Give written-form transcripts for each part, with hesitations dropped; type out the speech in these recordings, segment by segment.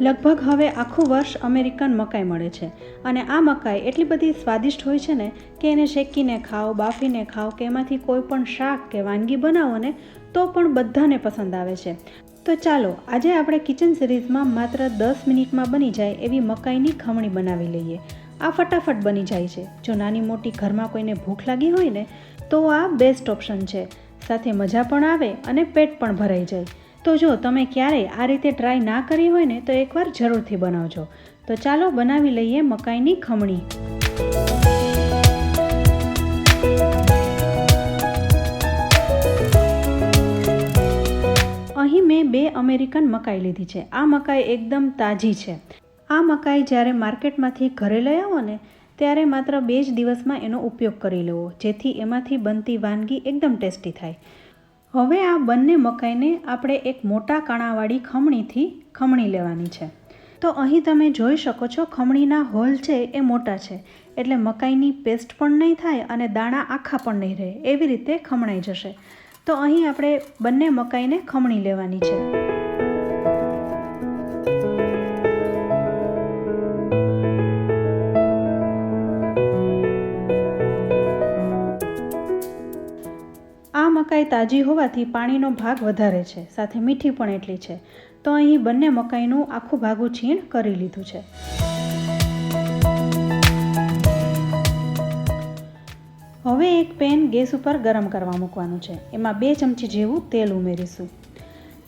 લગભગ હવે આખું વર્ષ અમેરિકન મકાઈ મળે છે અને આ મકાઈ એટલી બધી સ્વાદિષ્ટ હોય છે ને કે એને શેકીને ખાઓ, બાફીને ખાઓ કે એમાંથી કોઈ પણ શાક કે વાનગી બનાવો ને તો પણ બધાને પસંદ આવે છે. તો ચાલો આજે આપણે કિચન સિરીઝમાં માત્ર 10 મિનિટમાં બની જાય એવી મકાઈની ખમણી બનાવી લઈએ. આ ફટાફટ બની જાય છે. જો નાની મોટી ઘરમાં કોઈને ભૂખ લાગી હોય ને તો આ બેસ્ટ ઓપ્શન છે. સાથે મજા પણ આવે અને પેટ પણ ભરાઈ જાય. તો જો તમે ક્યારેય આ રીતે ટ્રાય ના કરી હોય ને તો એકવાર જરૂરથી બનાવજો. તો ચાલો બનાવી લઈએ મકાઈની ખમણી. અહીં મેં 2 અમેરિકન મકાઈ લીધી છે. આ મકાઈ એકદમ તાજી છે. આ મકાઈ જ્યારે માર્કેટમાંથી ઘરે લઈ આવો ને ત્યારે માત્ર 2 જ દિવસમાં એનો ઉપયોગ કરી લેવો, જેથી એમાંથી બનતી વાનગી એકદમ ટેસ્ટી થાય. હવે આ બંને મકાઈને આપણે એક મોટા કાણાવાળી ખમણીથી ખમણી લેવાની છે. તો અહીં તમે જોઈ શકો છો ખમણીના હોલ છે એ મોટા છે, એટલે મકાઈની પેસ્ટ પણ નહીં થાય અને દાણા આખા પણ નહીં રહે, એવી રીતે ખમણાઈ જશે. તો અહીં આપણે બંને મકાઈને ખમણી લેવાની છે. આ મકાઈ તાજી હોવાથી પાણીનો ભાગ વધારે છે, સાથે મીઠી પણ એટલી છે. તો અહીં બંને મકાઈનું આખું ભાગું છીણ કરી લીધું છે. હવે એક પેન ગેસ ઉપર ગરમ કરવા મૂકવાનું છે. એમાં 2 ચમચી જેવું તેલ ઉમેરીશું.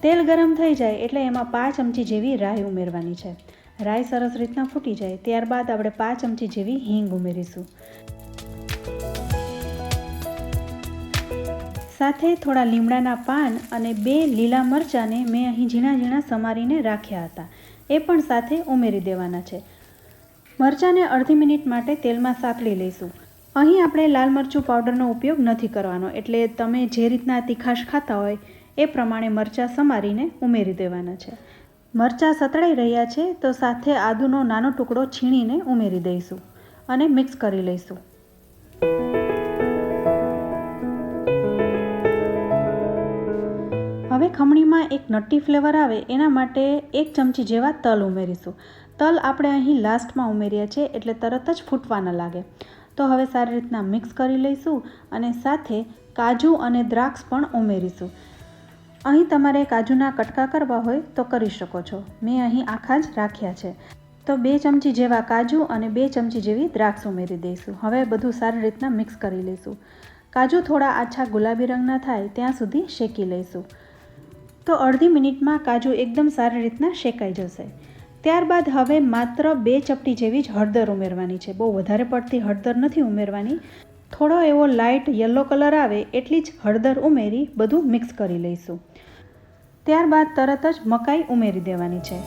તેલ ગરમ થઈ જાય એટલે એમાં 5 ચમચી જેવી રાઈ ઉમેરવાની છે. રાઈ સરસ રીતના ફૂટી જાય ત્યારબાદ આપણે 5 ચમચી જેવી હિંગ ઉમેરીશું. સાથે થોડા લીમડાના પાન અને 2 લીલા મરચાંને મેં અહીં ઝીણા ઝીણા સમારીને રાખ્યા હતા, એ પણ સાથે ઉમેરી દેવાના છે. મરચાંને અડધી મિનિટ માટે તેલમાં સાતળી લઈશું. અહીં આપણે લાલ મરચું પાવડરનો ઉપયોગ નથી કરવાનો, એટલે તમે જે રીતના તીખાશ ખાતા હોય એ પ્રમાણે મરચાં સમારીને ઉમેરી દેવાના છે. મરચાં સતળાઈ રહ્યા છે તો સાથે આદુનો નાનો ટુકડો છીણીને ઉમેરી દઈશું અને મિક્સ કરી લઈશું. હવે ખમણીમાં એક નટ્ટી ફ્લેવર આવે એના માટે 1 ચમચી જેવા તલ ઉમેરીશું. તલ આપણે અહીં લાસ્ટમાં ઉમેર્યા છે એટલે તરત જ ફૂટવા ન લાગે. તો હવે સારી રીતના મિક્સ કરી લઈશું અને સાથે કાજુ અને દ્રાક્ષ પણ ઉમેરીશું. અહીં તમારે કાજુના કટકા કરવા હોય તો કરી શકો છો. મેં અહીં આખા જ રાખ્યા છે. તો 2 ચમચી જેવા કાજુ અને 2 ચમચી જેવી દ્રાક્ષ ઉમેરી દઈશું. હવે બધું સારી રીતના મિક્સ કરી લઈશું. કાજુ થોડા આછા ગુલાબી રંગના થાય ત્યાં સુધી શેકી લઈશું. તો અડધી મિનિટમાં કાજુ એકદમ સારી રીતના શેકાઈ જશે. ત્યારબાદ હવે માત્ર 2 ચપટી જેવી જ હળદર ઉમેરવાની છે. બહુ વધારે પડતી હળદર નથી ઉમેરવાની. થોડો એવો લાઇટ યલો કલર આવે એટલી જ હળદર ઉમેરી બધું મિક્સ કરી લઈશું. ત્યારબાદ તરત જ મકાઈ ઉમેરી દેવાની છે.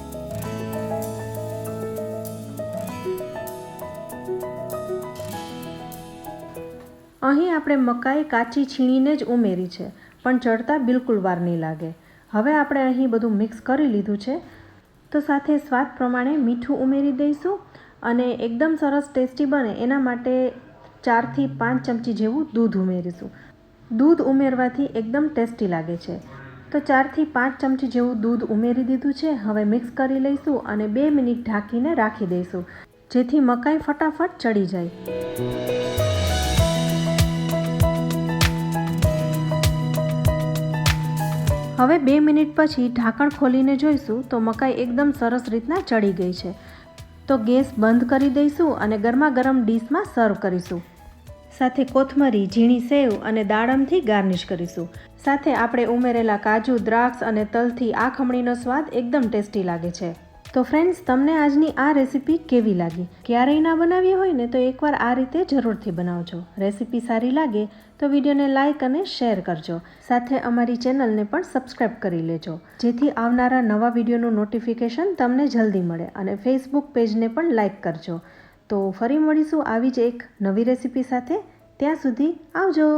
અહીં આપણે મકાઈ કાચી છીણીને જ ઉમેરી છે, પણ ચડતા બિલકુલ વાર નહીં લાગે. હવે આપણે અહીં બધું મિક્સ કરી લીધું છે. તો સાથે સ્વાદ પ્રમાણે મીઠું ઉમેરી દઈશું અને એકદમ સરસ ટેસ્ટી બને એના માટે 4 થી 5 ચમચી જેવું દૂધ ઉમેરીશું. દૂધ ઉમેરવાથી એકદમ ટેસ્ટી લાગે છે. તો 4 થી 5 ચમચી જેવું દૂધ ઉમેરી દીધું છે. હવે મિક્સ કરી લઈશું અને 2 મિનિટ ઢાંકીને રાખી દઈશું, જેથી મકાઈ ફટાફટ ચડી જાય. હવે 2 મિનિટ પછી ઢાંકણ ખોલીને જોઈશું તો મકાઈ એકદમ સરસ રીતના ચડી ગઈ છે. તો ગેસ બંધ કરી દઈશું અને ગરમા ગરમ ડીશમાં સર્વ કરીશું. સાથે કોથમરી, ઝીણી સેવ અને દાડમથી ગાર્નિશ કરીશું. સાથે આપણે ઉમેરેલા કાજુ, દ્રાક્ષ અને તલથી આ ખમણીનો સ્વાદ એકદમ ટેસ્ટી લાગે છે. તો ફ્રેન્ડ્સ, તમને આજની આ રેસીપી કેવી લાગી? ક્યારેય ના બનાવી હોય ને તો એકવાર આ રીતે જરૂરથી બનાવજો. રેસીપી સારી લાગે તો વિડીયોને લાઇક અને શેર કરજો. સાથે અમારી ચેનલને પણ સબસ્ક્રાઈબ કરી લેજો, જેથી આવનારા નવા વિડીયોનું નોટિફિકેશન તમને જલ્દી મળે. અને ફેસબુક પેજને પણ લાઇક કરજો. તો ફરી મળીશું આવી જ એક નવી રેસીપી સાથે. ત્યાં સુધી આવજો.